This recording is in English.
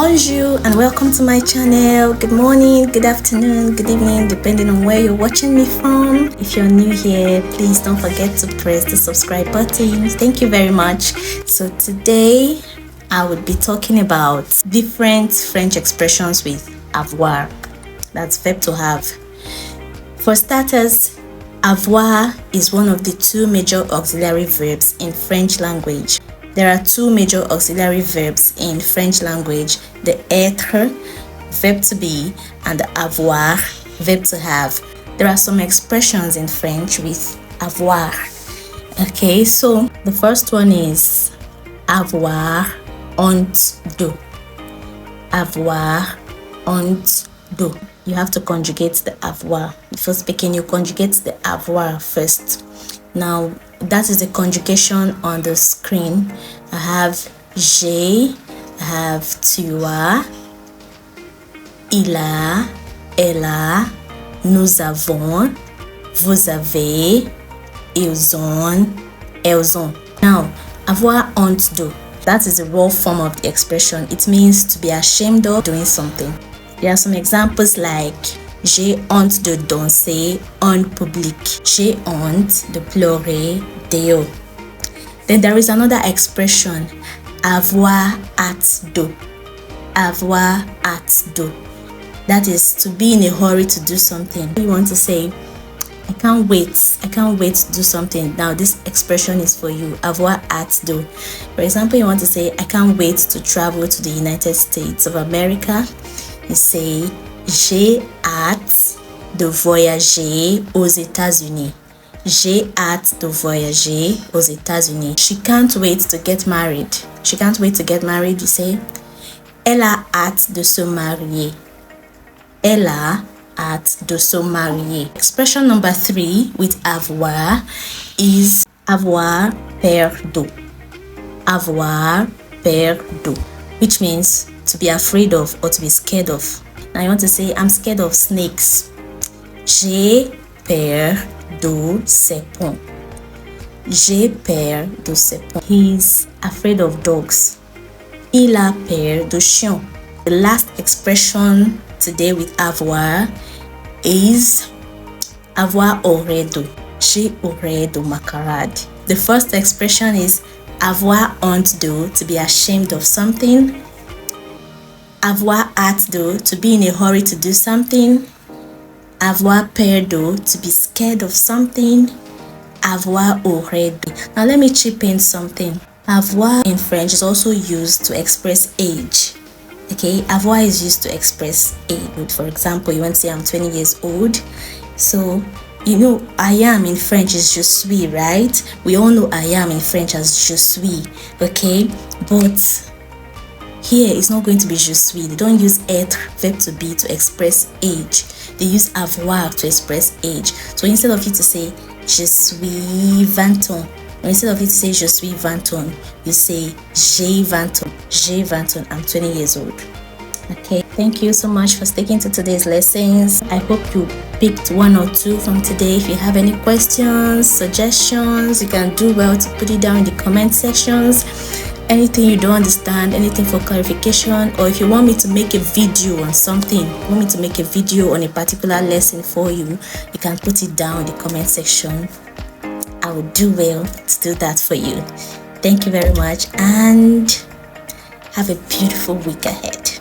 Bonjour and welcome to my channel. Good morning, good afternoon, good evening, depending on where you're watching me from. If you're new here, please don't forget to press the subscribe button. Thank you very much. So today I would be talking about different French expressions with avoir. That's verb to have. For starters, avoir is one of the two major auxiliary verbs in French language. There are two major auxiliary verbs in French language, the être, verb to be, and the avoir, verb to have. There are some expressions in French with avoir. Okay, so the first one is avoir honte de. Avoir honte de. You have to conjugate the avoir. Before speaking, you conjugate the avoir first. Now, that is the conjugation on the screen. I have j'ai, I have tu as, il a, elle a, nous avons, vous avez, ils ont, elles ont. Now, avoir honte de. That is the raw form of the expression. It means to be ashamed of doing something. There are some examples like j'ai honte de danser en public. J'ai honte de pleurer dehors. Then there is another expression, avoir hâte de. Avoir hâte de. That is to be in a hurry to do something. You want to say, I can't wait to do something. Now this expression is for you, avoir hâte de. For example, you want to say, I can't wait to travel to the United States of America. You say, j'ai hâte de voyager aux États-Unis. J'ai hâte de voyager aux États-Unis. She can't wait to get married. She can't wait to get married. You say, elle a hâte de se marier. Elle a hâte de se marier. Expression number 3 with avoir is avoir peur d'eau. Avoir peur d'eau, which means to be afraid of or to be scared of. Now you want to say, I'm scared of snakes. J'ai peur de serpents. J'ai peur de serpents. He's afraid of dogs. Il a peur de chiens. The last expression today with avoir is avoir horreur de. J'ai horreur de ma camarade. The first expression is avoir honte de, to be ashamed of something. Avoir hâte de, to be in a hurry to do something. Avoir peur de, to be scared of something. Avoir horreur de. Now let me chip in something. Avoir in French is also used to express age. Okay, avoir is used to express age. For example, you want to say I'm 20 years old. So, you know, I am in French is je suis, right? We all know I am in French as je suis. Okay, but here it's not going to be je suis. They don't use être, verb to be, to express age. They use avoir to express age. So instead of you to say je suis 20 ans, or instead of you to say je suis 20 ans, you say j'ai 20 ans. J'ai 20 ans. I'm 20 years old. Okay, thank you so much for sticking to today's lessons. I hope you picked one or two from today. If you have any questions, suggestions, you can do well to put it down in the comment sections. Anything you don't understand, anything for clarification, or if you want me to make a video on something, want me to make a video on a particular lesson for you, you can put it down in the comment section. I will do well to do that for you. Thank you very much and have a beautiful week ahead.